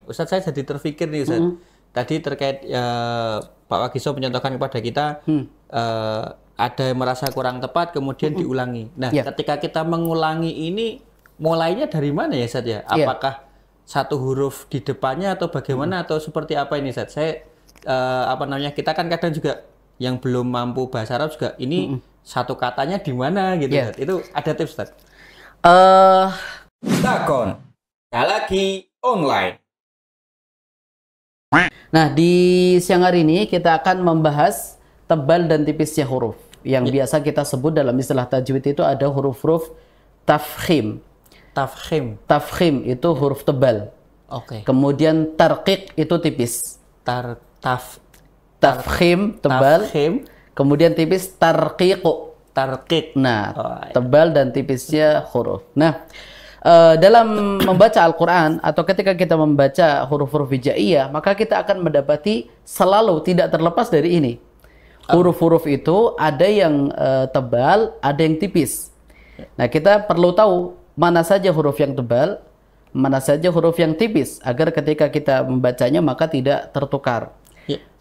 Ustadz saya jadi terpikir nih Ustadz. Tadi terkait Pak Wagiso mencontohkan kepada kita ada yang merasa kurang tepat kemudian diulangi. Nah, ketika kita mengulangi ini mulainya dari mana ya Ustadz ya? Apakah satu huruf di depannya atau bagaimana atau seperti apa ini Ustadz? Saya kita kan kadang juga yang belum mampu bahasa Arab juga ini satu katanya di mana gitu Ustadz. Itu ada tips Ustadz? Takon lagi online. Nah, di siang hari ini kita akan membahas tebal dan tipisnya huruf. Yang biasa kita sebut dalam istilah tajwid itu ada huruf-huruf tafkhim. Tafkhim itu huruf tebal. Kemudian tarqiq itu tipis. Tafkhim tebal. Kemudian tipis tarqiq. Nah, tebal dan tipisnya huruf. Nah, dalam membaca Al-Quran atau ketika kita membaca huruf-huruf hijaiyah, maka kita akan mendapati selalu tidak terlepas dari ini. Huruf-huruf itu ada yang tebal, ada yang tipis. Nah, kita perlu tahu mana saja huruf yang tebal, mana saja huruf yang tipis, agar ketika kita membacanya maka tidak tertukar.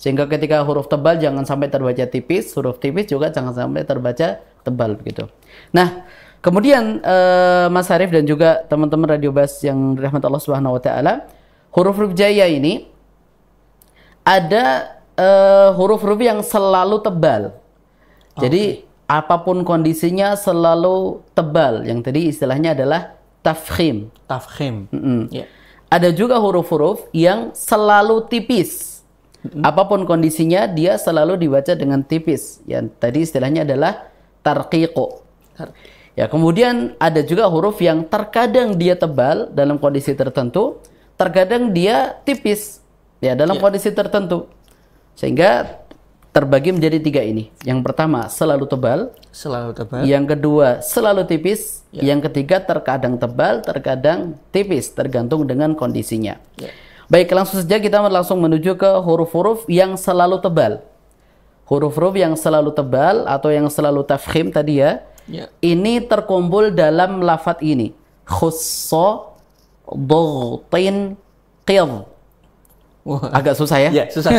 Sehingga ketika huruf tebal jangan sampai terbaca tipis, huruf tipis juga jangan sampai terbaca tebal begitu. Nah, kemudian Mas Harif dan juga teman-teman Radio Bas yang dirahmati Allah Subhanahu wa taala, huruf-huruf hijaiyah ini ada huruf-huruf yang selalu tebal. Jadi apapun kondisinya selalu tebal. Yang tadi istilahnya adalah tafkhim. Ada juga huruf-huruf yang selalu tipis. Apapun kondisinya dia selalu dibaca dengan tipis. Yang tadi istilahnya adalah tarqiqu. Ya, kemudian ada juga huruf yang terkadang dia tebal dalam kondisi tertentu, terkadang dia tipis ya dalam kondisi tertentu. Sehingga terbagi menjadi tiga ini. Yang pertama selalu tebal, yang kedua selalu tipis, yang ketiga terkadang tebal, terkadang tipis, tergantung dengan kondisinya. Baik, langsung saja kita langsung menuju ke huruf-huruf yang selalu tebal. Huruf-huruf yang selalu tebal atau yang selalu tafkhim tadi ya. Ini terkumpul dalam lafadz ini. Khussa, dhaghtin, qidh. Agak susah ya? Susah.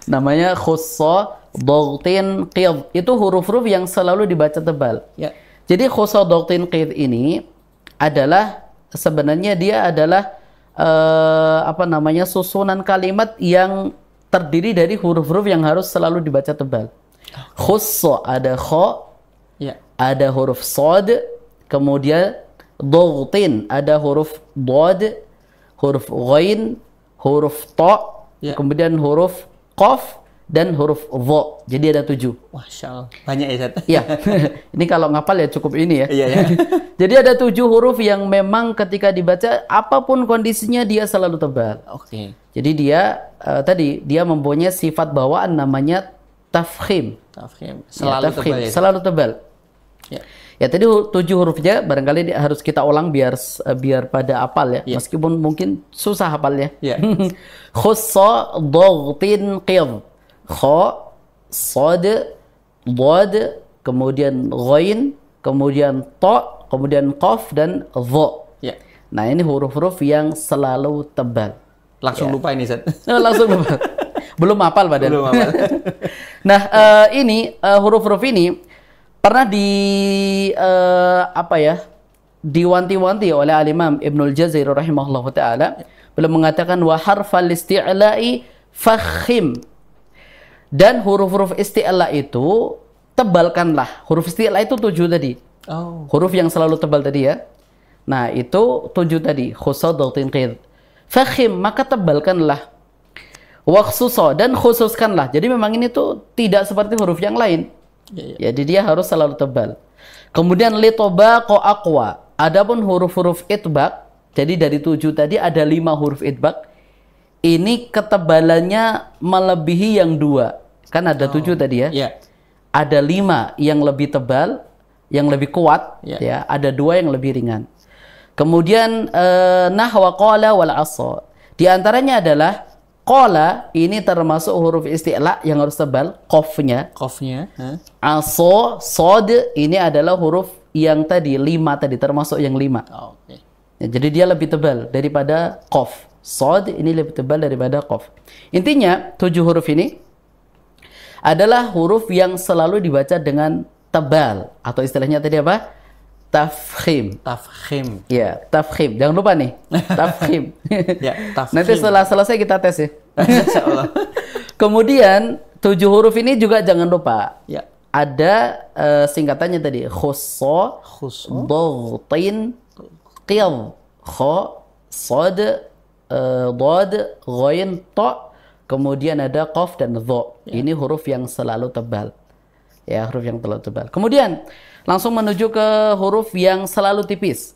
Namanya khussa, dhaghtin, qidh. Itu huruf-huruf yang selalu dibaca tebal. Jadi khussa, dhaghtin, qidh ini adalah sebenarnya dia adalah susunan kalimat yang terdiri dari huruf-huruf yang harus selalu dibaca tebal. Khussa ada kha, ada huruf shad, kemudian dhaghtin ada huruf dhad, huruf ghain, huruf ta, kemudian huruf qaf dan huruf dha. Jadi ada 7. Masya Allah. Banyak ya Ustaz? Ya. Ini kalau ngapal ya cukup ini ya. Jadi ada 7 huruf yang memang ketika dibaca apapun kondisinya dia selalu tebal. Jadi dia tadi dia mempunyai sifat bawaan namanya tafkhim. Selalu tebal. Ya tadi 7 hurufnya barangkali harus kita ulang biar pada hafal ya. Meskipun mungkin susah hafalnya. Khussa, dhaghtin, qidh. Kha, shad, dhad, kemudian ghain, kemudian ta, kemudian qaf dan dha. Nah, ini huruf-huruf yang selalu tebal. Langsung lupa ini Ustaz. Langsung lupa. Belum hafal badan. Nah, ini huruf-huruf ini pernah diwanti-wanti oleh Al-Imam Ibnul Jazari rahimahullah ta'ala. Beliau mengatakan wa harfal isti'la'i fakhim. Dan huruf-huruf isti'la itu tebalkanlah. Huruf isti'la itu 7 tadi. Huruf yang selalu tebal tadi ya. Nah, itu 7 tadi. Khussa, dhaghtin, qidh. Fakhim, maka tebalkanlah. Wakhsusa, dan khususkanlah. Jadi memang ini tuh tidak seperti huruf yang lain. Jadi dia harus selalu tebal. Kemudian litobaqa aqwa. Adapun huruf-huruf itbaq, jadi dari 7 tadi ada 5 huruf itbaq. Ini ketebalannya melebihi yang 2. Kan ada 7 tadi ya. Ada 5 yang lebih tebal, yang lebih kuat, ya. Ada 2 yang lebih ringan. Kemudian nahwa qala wal asa. Di antaranya adalah qala, ini termasuk huruf isti'la yang harus tebal, qafnya. Asa, sad, ini adalah huruf yang tadi 5 tadi, termasuk yang 5. Ya, jadi dia lebih tebal daripada qaf. Shad ini lebih tebal daripada qaf. Intinya 7 huruf ini adalah huruf yang selalu dibaca dengan tebal, atau istilahnya tadi apa? Tafkhim. Tafkhim. Ya, tafkhim. Jangan lupa nih, tafkhim. Ya, tafkhim. Nanti setelah selesai kita tes ya. Insyaallah. Kemudian 7 huruf ini juga jangan lupa. Ya. Ada singkatannya tadi, khussa, dhaghtin, qidh, kha, sad, dad, ghain, ta, kemudian ada qaf dan dha. Ya. Ini huruf yang selalu tebal. Ya, huruf yang selalu tebal. Kemudian langsung menuju ke huruf yang selalu tipis.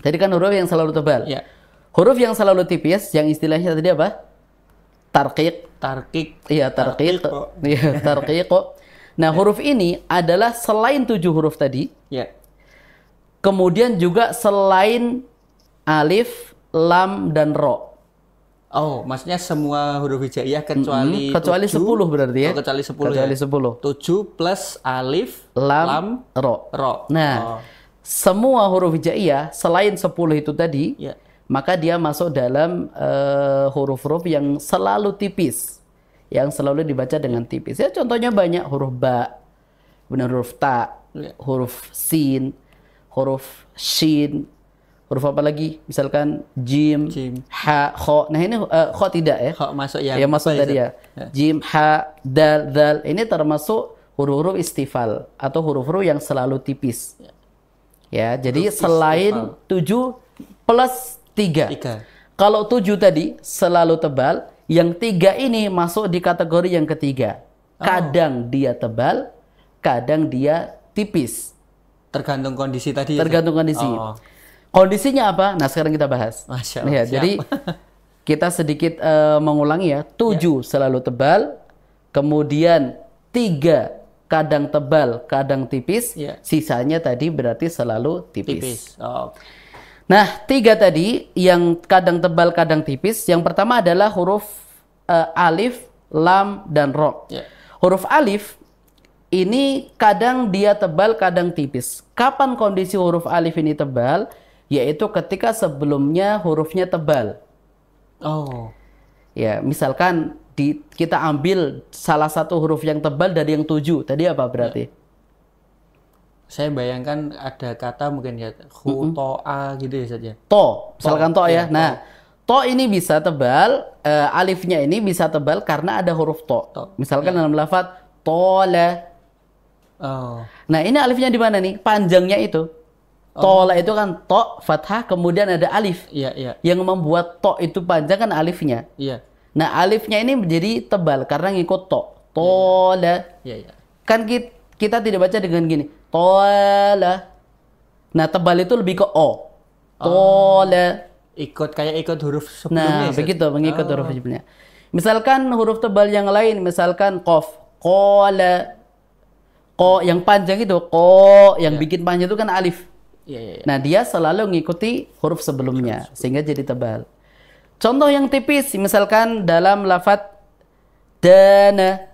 Tadi kan huruf yang selalu tebal. Ya. Huruf yang selalu tipis, yang istilahnya tadi apa? Tarqiq. Tarqiq. Iya, tarqiq. Iya, tarqiq. Nah, huruf ini adalah selain 7 huruf tadi. Ya. Kemudian juga selain alif, lam, dan ro. Oh, maksudnya semua huruf hijaiyah kecuali kecuali 10 berarti ya. Oh, kecuali 10 kecuali ya. 10. 7 plus alif, lam, ro. Nah, semua huruf hijaiyah selain 10 itu tadi, ya, maka dia masuk dalam huruf-huruf yang selalu tipis, yang selalu dibaca dengan tipis. Ya, contohnya banyak, huruf ba, kemudian huruf ta, ya, huruf sin, huruf shin, huruf apa lagi? Misalkan jim, ha, kho. Nah ini kho tidak ya? Kho masuk ya. Ya masuk tadi ya. Jim, ha, dal, dal. Ini termasuk huruf-huruf istifal atau huruf-huruf yang selalu tipis. Ya, jadi selain 7 plus 3. Kalau 7 tadi selalu tebal, yang 3 ini masuk di kategori yang ketiga. Kadang dia tebal, kadang dia tipis. Tergantung kondisi tadi. Tergantung kondisi. Kondisinya apa? Nah, sekarang kita bahas. Masya Allah, ya, jadi kita sedikit mengulangi ya. 7 selalu tebal, kemudian 3 kadang tebal, kadang tipis. Sisanya tadi berarti selalu tipis. Nah, 3 tadi yang kadang tebal, kadang tipis. Yang pertama adalah huruf alif, lam, dan ro. Huruf alif ini kadang dia tebal, kadang tipis. Kapan kondisi huruf alif ini tebal? Yaitu ketika sebelumnya hurufnya tebal. Ya, misalkan kita ambil salah satu huruf yang tebal dari yang 7. Tadi apa berarti? Saya bayangkan ada kata mungkin ya hu, to, a gitu ya saja. To, misalkan to ya. Nah, to ini bisa tebal, alifnya ini bisa tebal karena ada huruf to. Misalkan dalam lafaz tola. Nah, ini alifnya di mana nih? Panjangnya itu. Tola itu kan to, fathah, kemudian ada alif. Yang membuat to itu panjang kan alifnya. Nah, alifnya ini menjadi tebal karena ngikut to. Tola. Kan kita tidak baca dengan gini. Tola. Nah, tebal itu lebih ke o. Tola. Ikut huruf sebelumnya. Nah, begitu, mengikut huruf sebelumnya. Misalkan huruf tebal yang lain, misalkan qaf, qola. Ko yang panjang itu, ko yang bikin panjang itu kan alif. Nah, dia selalu mengikuti huruf sebelumnya sehingga jadi tebal. Contoh yang tipis, misalkan dalam lafaz dana,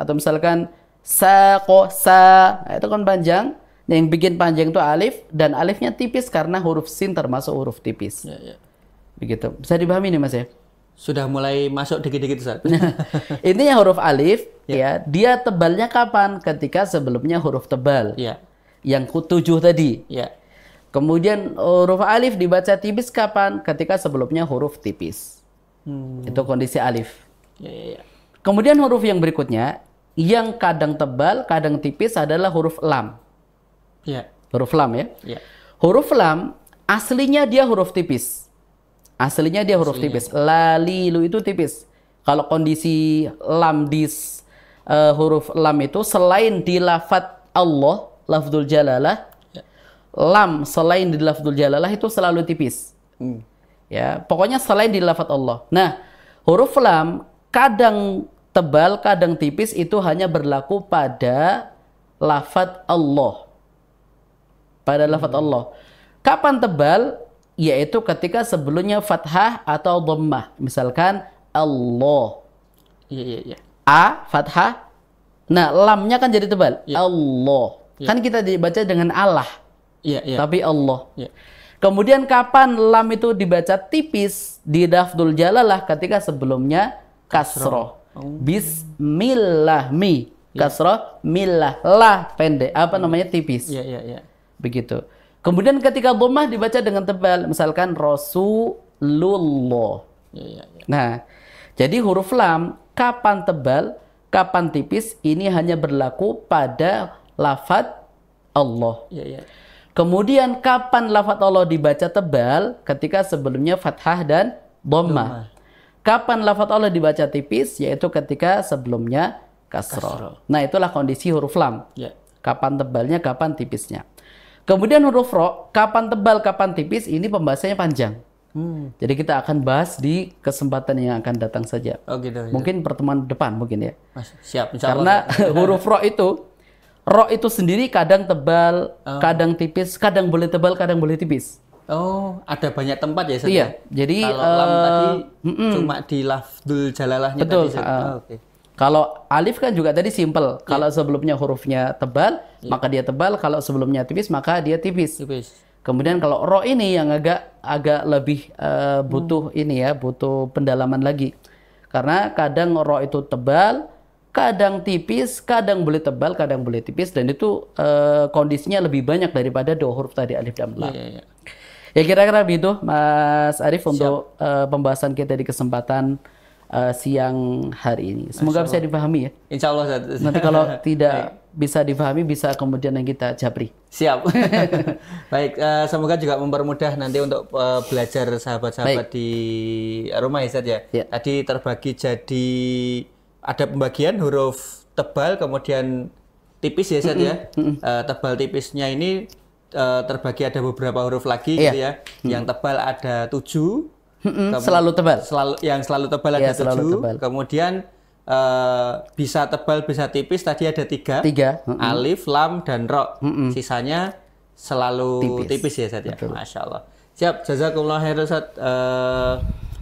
atau misalkan saqo, sa, nah, itu kan panjang. Yang bikin panjang itu alif, dan alifnya tipis karena huruf sin termasuk huruf tipis. Begitu. Bisa dipahami nih, Mas ya? Sudah mulai masuk dikit-dikit, Ustaz. Intinya huruf alif, ya, dia tebalnya kapan? Ketika sebelumnya huruf tebal. Yang 7 tadi. Kemudian huruf alif dibaca tipis kapan? Ketika sebelumnya huruf tipis. Itu kondisi alif. Kemudian huruf yang berikutnya, yang kadang tebal, kadang tipis adalah huruf lam. Huruf lam ya. Huruf lam aslinya dia huruf tipis. Aslinya dia huruf tipis. Lalilu itu tipis. Kalau kondisi lam di huruf lam itu selain di lafadz Allah, lafdzul jalalah, lam selain di lafdzul jalalah itu selalu tipis. Ya, pokoknya selain di lafadz Allah. Nah, huruf lam kadang tebal, kadang tipis itu hanya berlaku pada lafadz Allah. Pada lafadz Allah. Kapan tebal? Yaitu ketika sebelumnya fathah atau dhammah. Misalkan Allah. A fathah. Nah, lamnya kan jadi tebal. Allah. Kan kita dibaca dengan Allah. Tapi Allah. Kemudian kapan lam itu dibaca tipis di lafdzul jalalah ketika sebelumnya kasroh. Bismillah mi kasroh millah lah pendek tipis. Begitu. Kemudian ketika dhammah dibaca dengan tebal, misalkan Rasulullah. Nah, jadi huruf lam kapan tebal, kapan tipis ini hanya berlaku pada lafadz Allah. Kemudian kapan lafadz Allah dibaca tebal? Ketika sebelumnya fathah dan dhammah. Kapan lafadz Allah dibaca tipis? Yaitu ketika sebelumnya kasroh. Nah, itulah kondisi huruf lam. Kapan tebalnya, kapan tipisnya. Kemudian huruf ro, kapan tebal, kapan tipis, ini pembahasannya panjang. Jadi kita akan bahas di kesempatan yang akan datang saja. Mungkin pertemuan depan mungkin ya. Siap, karena huruf ro itu sendiri kadang tebal, kadang tipis, kadang boleh tebal, kadang boleh tipis. Oh, ada banyak tempat ya? Iya, jadi kalau lam tadi cuma di lafdzul jalalahnya. Betul. Kalau alif kan juga tadi simple. Kalau sebelumnya hurufnya tebal, maka dia tebal. Kalau sebelumnya tipis, maka dia tipis. Kemudian kalau ro ini yang agak lebih butuh butuh pendalaman lagi. Karena kadang ro itu tebal, kadang tipis, kadang boleh tebal, kadang boleh tipis, dan itu kondisinya lebih banyak daripada dua huruf tadi alif dan lam. Ya kira-kira begitu, Mas Arif, untuk pembahasan kita di kesempatan siang hari ini. Semoga bisa dipahami ya. Insya Allah. Nanti kalau tidak bisa dipahami, bisa kemudian yang kita japri. Siap. Baik, semoga juga mempermudah nanti untuk belajar sahabat-sahabat di rumah ya, Ustaz ya. Tadi terbagi jadi ada pembagian huruf tebal, kemudian tipis ya, Ustaz ya. Tebal tipisnya ini terbagi ada beberapa huruf lagi gitu ya. Yang tebal ada 7. Selalu tebal. Yang selalu tebal ada 7. Kemudian bisa tebal, bisa tipis. Tadi ada 3. Alif, lam, dan ro. Sisanya selalu tipis ya, Ustaz ya. Masya Allah. Siap. Jazakumullah khairan, Ustaz,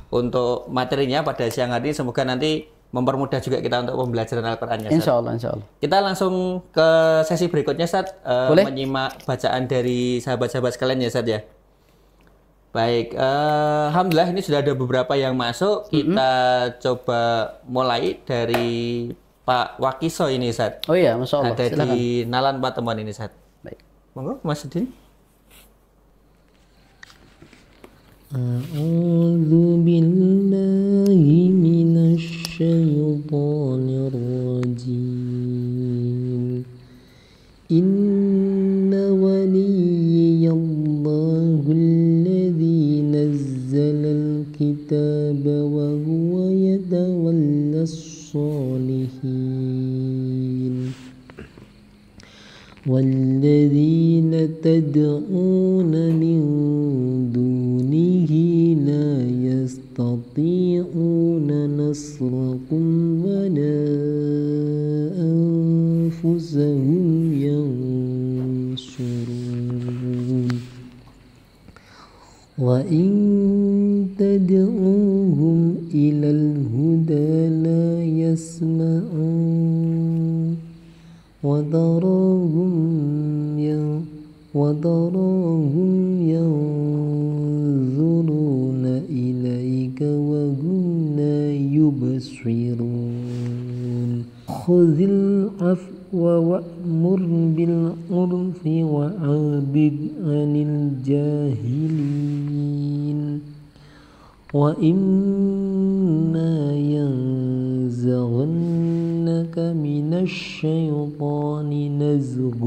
untuk materinya pada siang hari ini. Semoga nanti mempermudah juga kita untuk pembelajaran Al-Qur'annya, Ustaz. Insya Allah, insya Allah. Kita langsung ke sesi berikutnya, Ustaz. Menyimak bacaan dari sahabat-sahabat sekalian ya, Ustaz ya. Baik, alhamdulillah ini sudah ada beberapa yang masuk. Kita coba mulai dari Pak Wakiso ini, Ustaz. Oh iya, Masya Allah. Ada silakan. Di Nalan Patemuan ini, Ustaz. Baik. Monggo, Mas Udin. A'udzu billahi minasy syaithanir rajim. Inna waliyallahu alladzi nazzalal kitaba wa huwa yatawallas shalihin. والذين تدعون من دونه لا يستطيعون نصركم ولا أنفسهم ينصرون وإن تدعوهم إلى الهدى لا يسمعون وتراهم ينظرون إليك وهم لا يبصرون خذ العفو وأمر بالعرف وأعرض عن الجاهلين وإما ينزغنك من الشيطان نزغ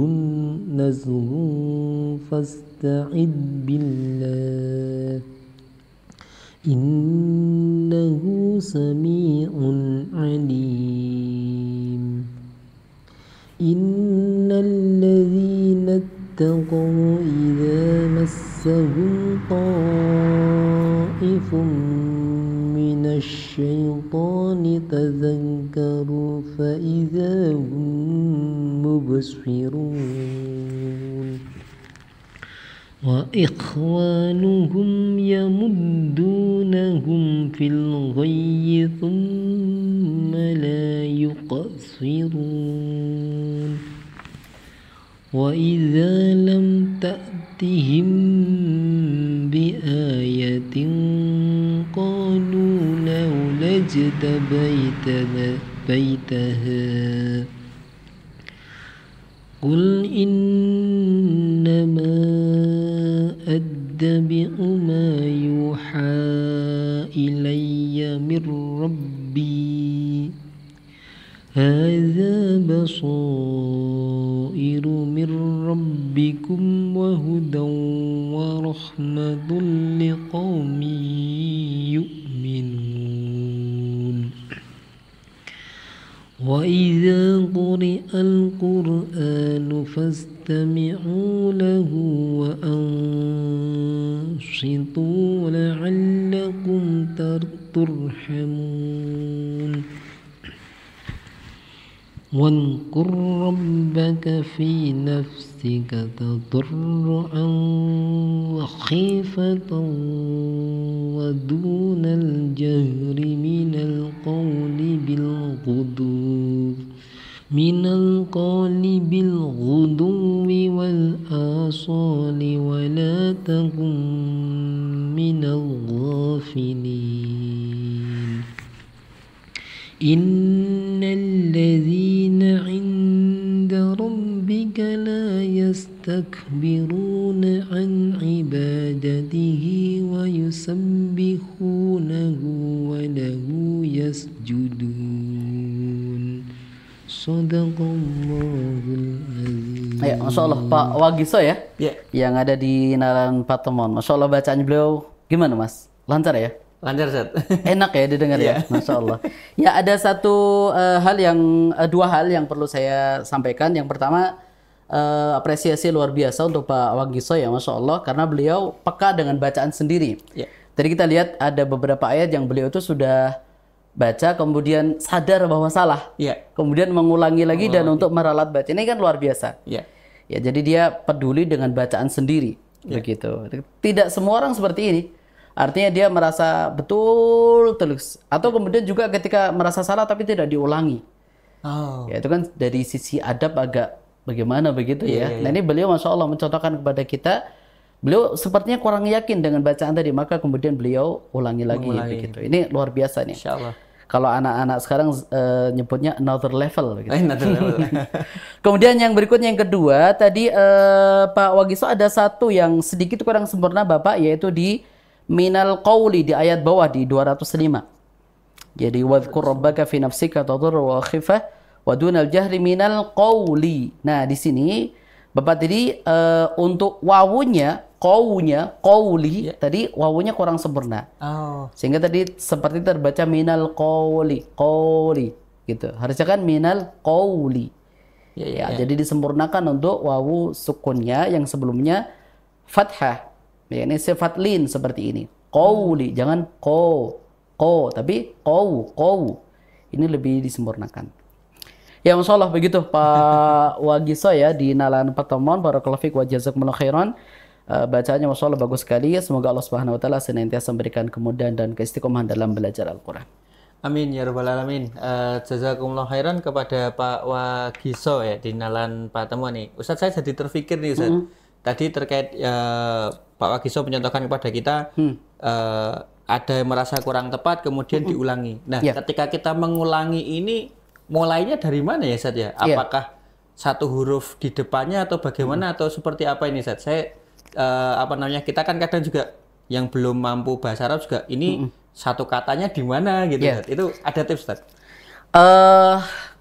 فاستعذ بالله إنه سميع عليم إن الذين اتقوا إذا مسهم طائف من الشيطان تذكروا فإذا هم مبصرون وإخوانهم يمدونهم في الغي ثم لا يقصرون وإذا لم تأتهم نجد بيتها قل إنما أتبع ما يوحى إلي من ربي هذا بصائر من ربكم وهدى ورحمة لقوم يؤمنون وإذا قرئ القرآن فاستمعوا له وأنصتوا لعلكم ترحمون واذكر ربك في نفسك تضرعا وخيفة ودون الجهر من القول بالغدو والآصال ولا تكن من الغافلين إن الذين عند ربك لا يستكبرون عن عبادته ويسبحونه وله يسجدون Sadaqallahul azim. Ya, Masya Allah Pak Wagiso ya, yang ada di Nalan Patemon. Masya Allah bacaan beliau gimana Mas? Lancar ya? Lancar, Zat. Enak ya didengar ya, Masya Allah. Ya, ada satu dua hal yang perlu saya sampaikan. Yang pertama, apresiasi luar biasa untuk Pak Wagiso ya, Masya Allah, karena beliau peka dengan bacaan sendiri. Tadi kita lihat ada beberapa ayat yang beliau itu sudah baca, kemudian sadar bahwa salah, kemudian mengulangi lagi dan untuk meralat baca. Ini kan luar biasa. Ya, jadi dia peduli dengan bacaan sendiri, begitu. Tidak semua orang seperti ini. Artinya dia merasa betul terus, atau kemudian juga ketika merasa salah tapi tidak diulangi. Ya itu kan dari sisi adab agak bagaimana begitu ya. Nah ini beliau Masya Allah mencontohkan kepada kita, beliau sepertinya kurang yakin dengan bacaan tadi, maka kemudian beliau ulangi lagi begitu. Ini luar biasa nih. Insya Allah. Kalau anak-anak sekarang nyebutnya another level. Gitu. Kemudian yang berikutnya yang kedua tadi Pak Wagiso ada satu yang sedikit kurang sempurna Bapak, yaitu di minal qawli di ayat bawah di 205. Jadi wadhkur rabbaka fi nafsika tadarruan wa khifah wa dunal jahri minal qawli. Nah di sini Bapak tadi untuk wawunya qawli tadi wawunya kurang sempurna. Sehingga tadi seperti terbaca minal qawli gitu. Harusnya kan minal qawli. Jadi disempurnakan untuk wawu sukunnya yang sebelumnya fathah. Ya, ini sifat lin seperti ini. Qawli, jangan ko tapi qaw. Ini lebih disempurnakan. Ya Masya Allah begitu Pak Wagiso ya di Nalan Patemon. Barakallahu fiik wa jazakumullahu khairan. Bacaannya Masya Allah bagus sekali. Semoga Allah Subhanahu wa taala senantiasa memberikan kemudahan dan keistiqomahan dalam belajar Al-Qur'an. Amin ya rabbal alamin. Jazakumullahu khairan kepada Pak Wagiso ya di Nalan Patemon nih. Ustaz, saya jadi terpikir nih Ustaz. Tadi terkait Pak Wagiso mencontohkan kepada kita ada yang merasa kurang tepat kemudian diulangi. Nah, ketika kita mengulangi ini mulainya dari mana ya Ustaz ya? Apakah satu huruf di depannya atau bagaimana atau seperti apa ini Ustaz? Saya kita kan kadang juga yang belum mampu bahasa Arab juga ini satu katanya di mana gitu Ustaz. Itu ada tips Ustaz?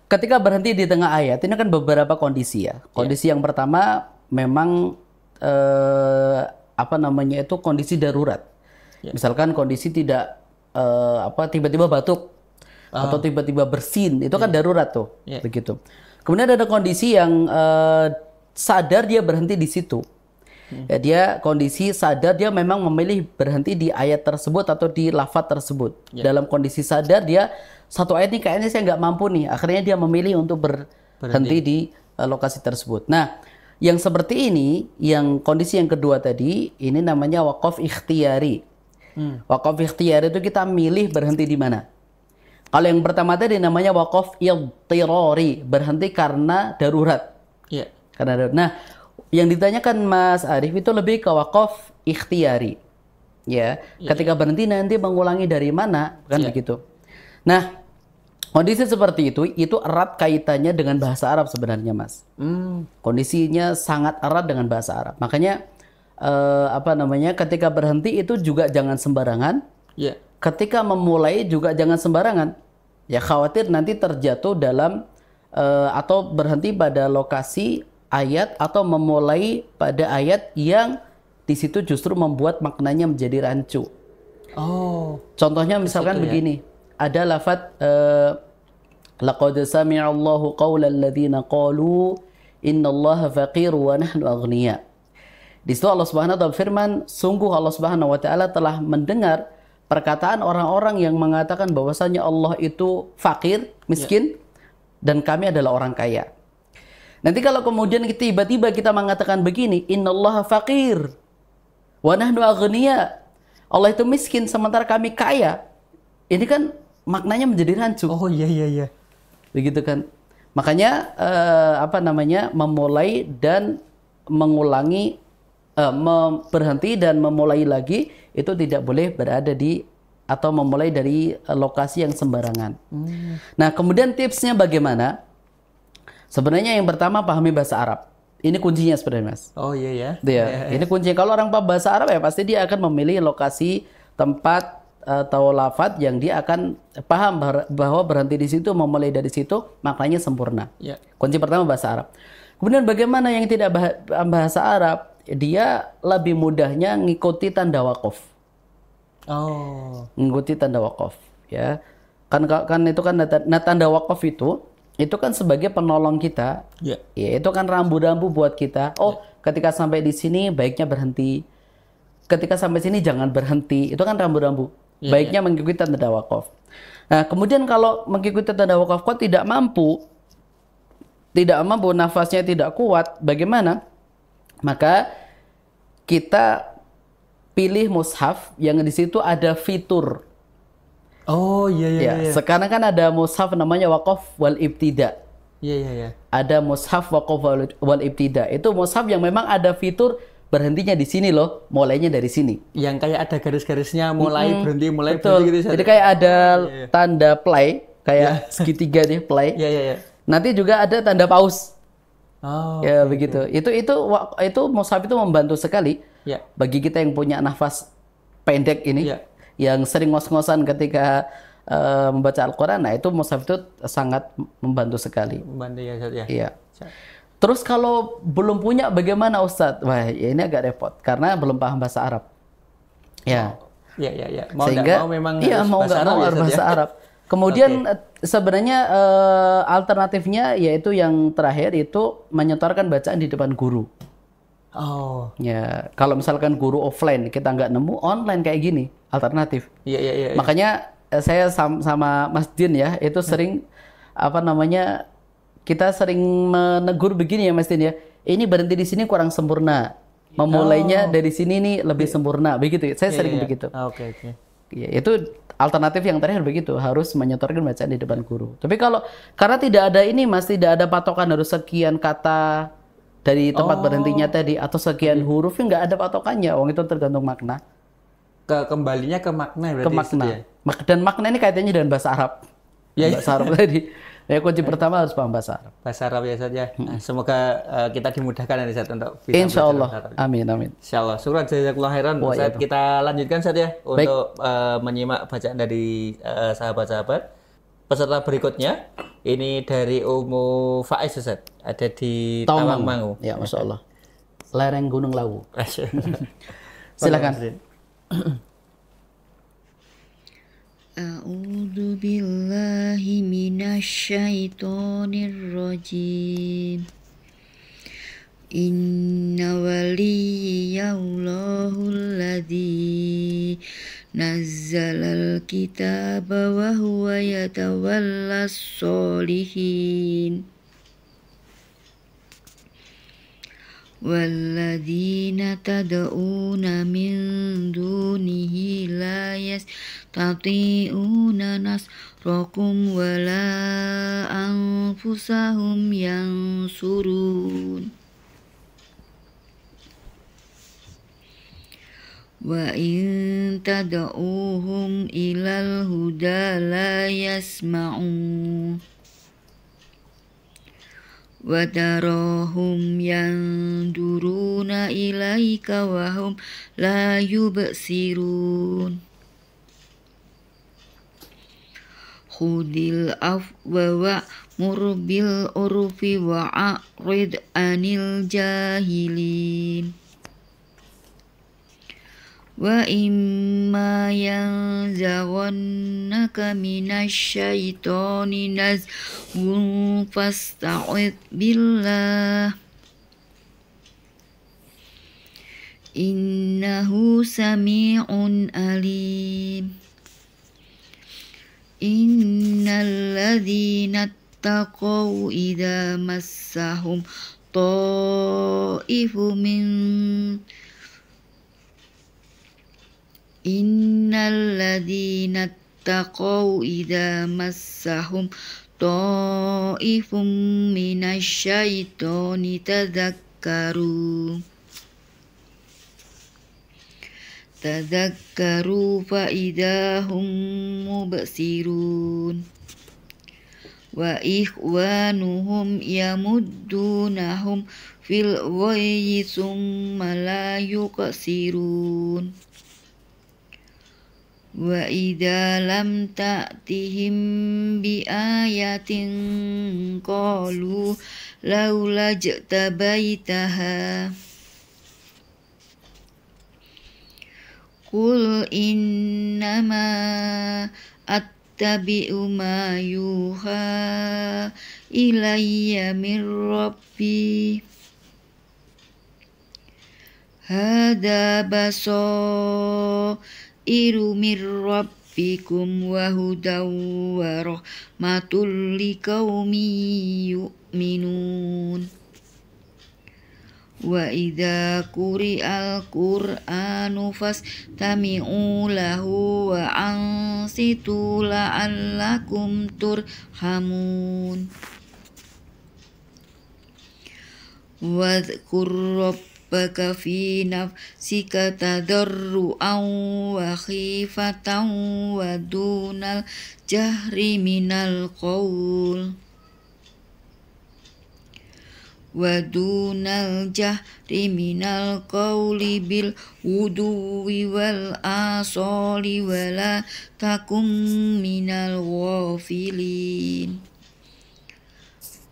Ketika berhenti di tengah ayat ini kan beberapa kondisi ya. Kondisi yang pertama memang itu kondisi darurat. Misalkan kondisi tidak tiba-tiba batuk atau tiba-tiba bersin, itu kan darurat tuh, begitu. Kemudian ada kondisi yang sadar dia berhenti di situ. Ya, dia kondisi sadar dia memang memilih berhenti di ayat tersebut atau di lafaz tersebut. Dalam kondisi sadar dia satu ayat ini kayaknya saya nggak mampu nih, akhirnya dia memilih untuk berhenti di lokasi tersebut. Nah, yang seperti ini, yang kondisi yang kedua tadi, ini namanya waqaf ikhtiyari. Waqaf ikhtiyari itu kita milih berhenti di mana. Kalau yang pertama tadi namanya waqaf idtirari, berhenti karena darurat. Karena darurat. Nah, yang ditanyakan Mas Arif itu lebih ke waqaf ikhtiyari. Ketika berhenti nanti mengulangi dari mana, kan begitu. Nah, kondisi seperti itu erat kaitannya dengan bahasa Arab sebenarnya, Mas. Kondisinya sangat erat dengan bahasa Arab. Makanya ketika berhenti itu juga jangan sembarangan. Ya. Ketika memulai juga jangan sembarangan. Ya khawatir nanti terjatuh dalam atau berhenti pada lokasi ayat atau memulai pada ayat yang di situ justru membuat maknanya menjadi rancu. Oh. Contohnya misalkan begini. Ada lafaz laqad sami'allahu qaulal ladzina qalu innallaha faqir wa nahnu aghniya. Di situ Allah Subhanahu wa taala firman, sungguh Allah Subhanahu wa taala telah mendengar perkataan orang-orang yang mengatakan bahwasanya Allah itu fakir, miskin, dan kami adalah orang kaya. Nanti kalau kemudian tiba-tiba kita mengatakan begini, innallaha faqir wa nahnu aghniya. Allah itu miskin sementara kami kaya. Ini kan maknanya menjadi rancu. Oh iya. Begitu kan. Makanya memulai dan mengulangi berhenti dan memulai lagi itu tidak boleh berada di atau memulai dari lokasi yang sembarangan. Nah, kemudian tipsnya bagaimana? Sebenarnya yang pertama pahami bahasa Arab. Ini kuncinya sebenarnya, Mas. Oh iya. Ini kuncinya. Kalau orang paham bahasa Arab ya pasti dia akan memilih lokasi, tempat atau lafadz yang dia akan paham bahwa berhenti di situ, memulai dari situ maknanya sempurna. Ya. Kunci pertama bahasa Arab. Kemudian bagaimana yang tidak bahasa Arab? Dia lebih mudahnya ngikuti tanda wakaf. Oh. Ngikuti tanda wakaf, ya. Kan itu kan tanda wakaf itu kan sebagai penolong kita. Ya. Ya, itu kan rambu-rambu buat kita. Oh, ketika sampai di sini baiknya berhenti. Ketika sampai sini jangan berhenti. Itu kan rambu-rambu. Baiknya mengikuti tanda wakaf. Nah, kemudian kalau mengikuti tanda wakaf kok tidak mampu, nafasnya tidak kuat, bagaimana? Maka kita pilih mushaf yang di situ ada fitur. Oh iya. Sekarang kan ada mushaf namanya waqaf wal ibtida. Iya. Ada mushaf waqaf wal ibtida. Itu mushaf yang memang ada fitur berhentinya di sini loh, mulainya dari sini. Yang kayak ada garis-garisnya mulai berhenti, mulai betul. berhenti gitu. Jadi kayak ada tanda play, kayak segitiga nih play. Iya. Nanti juga ada tanda pause. Oh, ya begitu. Itu mushaf itu membantu sekali bagi kita yang punya nafas pendek ini, yang sering ngos-ngosan ketika membaca Al-Quran. Nah itu mushaf itu sangat membantu sekali. Membantu ya, Ustaz ya. Iya. Terus kalau belum punya bagaimana Ustadz? Wah ya ini agak repot karena belum paham bahasa Arab. Ya. Iya. Sehingga mau nggak mau harus bahasa Arab. Kemudian sebenarnya alternatifnya yaitu yang terakhir itu menyetorkan bacaan di depan guru. Oh. Ya, kalau misalkan guru offline kita nggak nemu, online kayak gini alternatif. Iya. Makanya saya sama Mas Din ya itu sering kita sering menegur begini ya Mas Din ya. Ini berhenti di sini kurang sempurna. Memulainya dari sini nih lebih sempurna begitu. Saya sering begitu. Oke. Ya, itu alternatif yang terakhir begitu, harus menyetorkan bacaan di depan guru. Tapi karena tidak ada ini Mas, tidak ada patokan harus sekian kata dari tempat berhentinya tadi atau sekian huruf, nggak ada patokannya. Itu tergantung makna. Kembalinya ke makna berarti. Ke makna. Dan makna ini kaitannya dengan bahasa Arab. Bahasa Arab tadi. Ya kunci pertama harus paham bahasa Arab. Bahasa Arab ya saja. Nah, semoga kita dimudahkan ya Ustaz untuk bisa Insya Allah. Amin. Insya Allah. Syukran jazakallahu khairan. Ustaz, kita lanjutkan saja untuk menyimak bacaan dari sahabat-sahabat. Peserta berikutnya ini dari Ummu Faiz Ustaz. Ada di Tawangmangu. Ya, Masya Allah. Lereng Gunung Lawu. Silakan. A'udzu billahi minasyaitonir rajim. Inna waliyallahu alladzi nazzalal kitaba wa huwa yatawallas sholihin. Walladzina tad'una min dunihi la yastati'una nasrakum wala anfusahum yansurun. wa in tad'uuhum ilal huda la yasma'un wa tarahum yanduruna ilaika wa hum la yubsirun khudil afwa wa'mur bil urfi wa'rid anil jahilin wa imma yanzaghannaka minasyaitoni nazghun fasta'idz billah innahu sami'un alim innal ladzina taqaw idza massahum ta'ifun min Innal ladzina taqaw idza massahum ta'ifum minasyaitoni tadzakkaru fa idza hum mubsirun wa ikhwanuhum yamuddunahum fil ghayyi tsumma la yuqsirun wa idza lam ta'tihim bi ayatin qalu laula jtabaitaha qul innama attabi'u ma yuha ilayya min rabbi hada basairu min rabbikum wa hudaw wa rahmatul liqaumin yu'minun wa idza quri'al qur'anu fastami'u lahu wa ansitu la'allakum turhamun wadhkur rabbaka fi nafsika tadarru'an wa khifatan wa dunal jahri minal qaul bil wuduwi wal asali wala takum minal ghafilin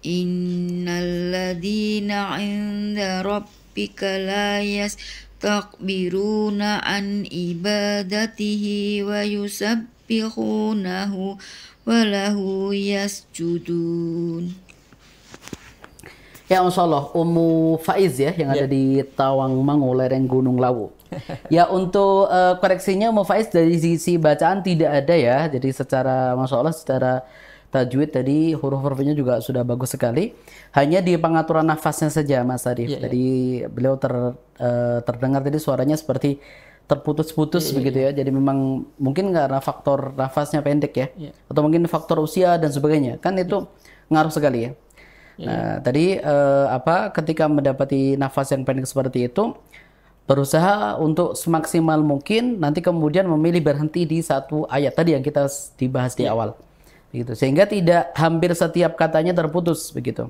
innal ladina 'inda rabbika la yastakbiruna an ibadatihi wa yusabbihunahu wa lahu yasjudun. Ya, Masya Allah, Ummu Faiz ya, yang ada di Tawangmangu, lereng Gunung Lawu. Ya, untuk koreksinya Ummu Faiz dari sisi bacaan tidak ada ya. Jadi secara, Masya Allah, secara tajwid tadi huruf-hurufnya juga sudah bagus sekali. Hanya di pengaturan nafasnya saja, Mas Arif. Tadi beliau terdengar tadi suaranya seperti terputus-putus begitu ya. Jadi memang mungkin karena faktor nafasnya pendek ya. Atau mungkin faktor usia dan sebagainya. Kan itu ngaruh sekali ya. Nah, tadi ketika mendapati nafas yang pendek seperti itu, berusaha untuk semaksimal mungkin nanti kemudian memilih berhenti di satu ayat tadi yang kita dibahas di awal. Begitu. Sehingga tidak hampir setiap katanya terputus begitu.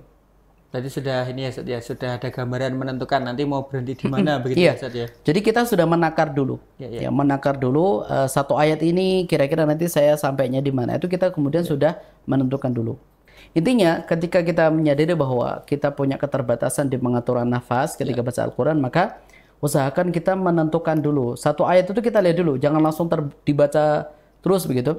Tadi sudah ini ya, sudah ada gambaran menentukan nanti mau berhenti di mana begitu ya, Ustaz ya. Jadi kita sudah menakar dulu. Ya, menakar dulu satu ayat ini kira-kira nanti saya sampainya di mana. Itu kita kemudian sudah menentukan dulu. Intinya ketika kita menyadari bahwa kita punya keterbatasan di pengaturan nafas ketika baca Al-Quran, maka usahakan kita menentukan dulu. Satu ayat itu kita lihat dulu, jangan langsung dibaca terus begitu.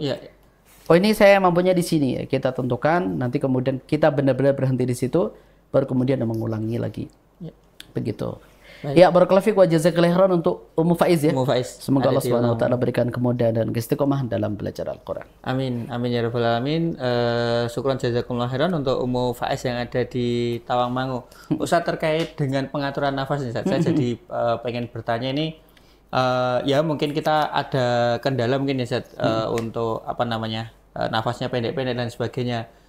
Oh, ini saya mampunya di sini ya. Kita tentukan, nanti kemudian kita benar-benar berhenti di situ, baru kemudian mengulangi lagi. Begitu. Baik. Ya, barakallahu fiik wa jazakallahu khairan untuk Ummu Faiz ya. Semoga Allah Subhanahu wa taala berikan kemudahan dan istiqomah dalam belajar Al-Qur'an. Amin. Amin ya rabbal alamin. Syukran jazakumullah khairan untuk Ummu Faiz yang ada di Tawangmangu. Ustaz, terkait dengan pengaturan nafas nih, saya jadi pengen bertanya ini ya mungkin kita ada kendala mungkin ya Ustaz, untuk nafasnya pendek-pendek dan sebagainya.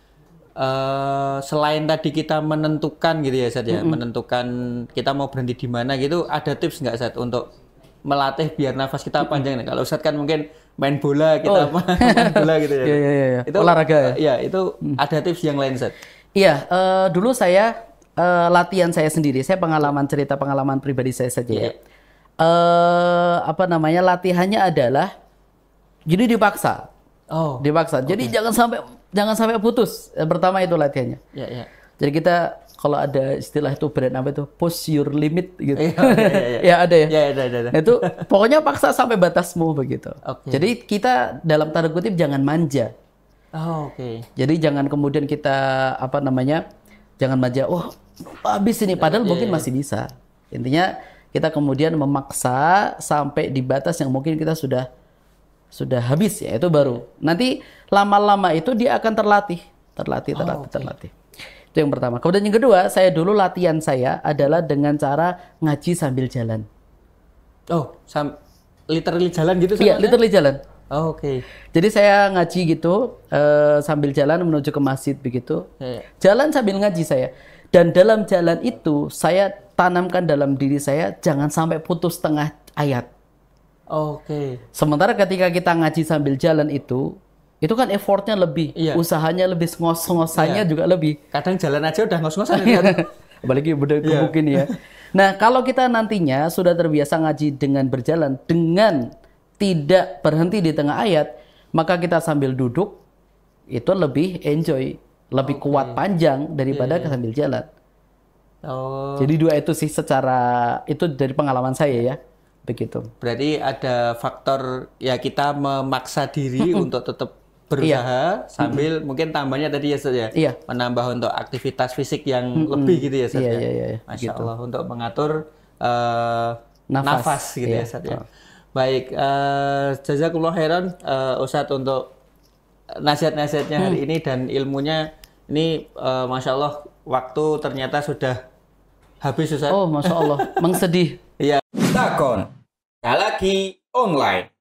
Selain tadi kita menentukan gitu ya Ustaz ya, menentukan kita mau berhenti di mana gitu, ada tips nggak Ustaz untuk melatih biar nafas kita panjang. Nah, kalau Ustadz kan mungkin main bola kita main bola gitu ya. Iya. Itu olahraga ya. Iya, itu ada tips yang lain, Ustadz. Iya, dulu saya latihan saya sendiri. Saya cerita pengalaman pribadi saya saja ya. Apa namanya? Latihannya adalah jadi dipaksa. Oh. Dipaksa. Jadi jangan sampai putus. Yang pertama itu latihannya. Iya. Jadi kita kalau ada istilah itu brand apa itu push your limit gitu. Iya. Ya ada ya. Iya, ada. Nah, itu pokoknya paksa sampai batasmu begitu. Oke. Jadi kita dalam tanda kutip jangan manja. Oh, oke. Jadi jangan kemudian kita apa namanya? Jangan manja. Oh, habis ini padahal mungkin masih bisa. Intinya kita kemudian memaksa sampai di batas yang mungkin kita sudah habis ya, itu baru. Nanti lama-lama itu dia akan terlatih. Itu yang pertama. Kemudian yang kedua, saya dulu latihan saya adalah dengan cara ngaji sambil jalan. Oh, literally jalan gitu Iya, sama literally jalan. Oh, oke. Jadi saya ngaji gitu sambil jalan menuju ke masjid begitu. Jalan sambil ngaji saya. Dan dalam jalan itu saya tanamkan dalam diri saya jangan sampai putus tengah ayat. Oke. Sementara ketika kita ngaji sambil jalan itu kan effortnya lebih, usahanya lebih, ngos-ngosannya juga lebih. Kadang jalan aja udah ngos-ngosan kan. Apalagi udah mungkin ya. Nah, kalau kita nantinya sudah terbiasa ngaji dengan berjalan, dengan tidak berhenti di tengah ayat, maka kita sambil duduk itu lebih enjoy, lebih kuat panjang daripada sambil jalan. Oh. Jadi dua itu sih itu dari pengalaman saya ya. Begitu. Berarti ada faktor ya kita memaksa diri untuk tetap berusaha sambil mungkin tambahnya tadi ya Ustaz ya. Iya. Menambah untuk aktivitas fisik yang lebih gitu ya Ustaz ya. Iya. Masya Gitu. Allah untuk mengatur nafas gitu ya Ustaz ya. Baik, jazakumullah khairan Ustaz untuk nasihat-nasihatnya hari ini dan ilmunya ini Masya Allah waktu ternyata sudah habis Ustaz. Oh, Masya Allah, mengsedih. Iya. Takon, lagi online.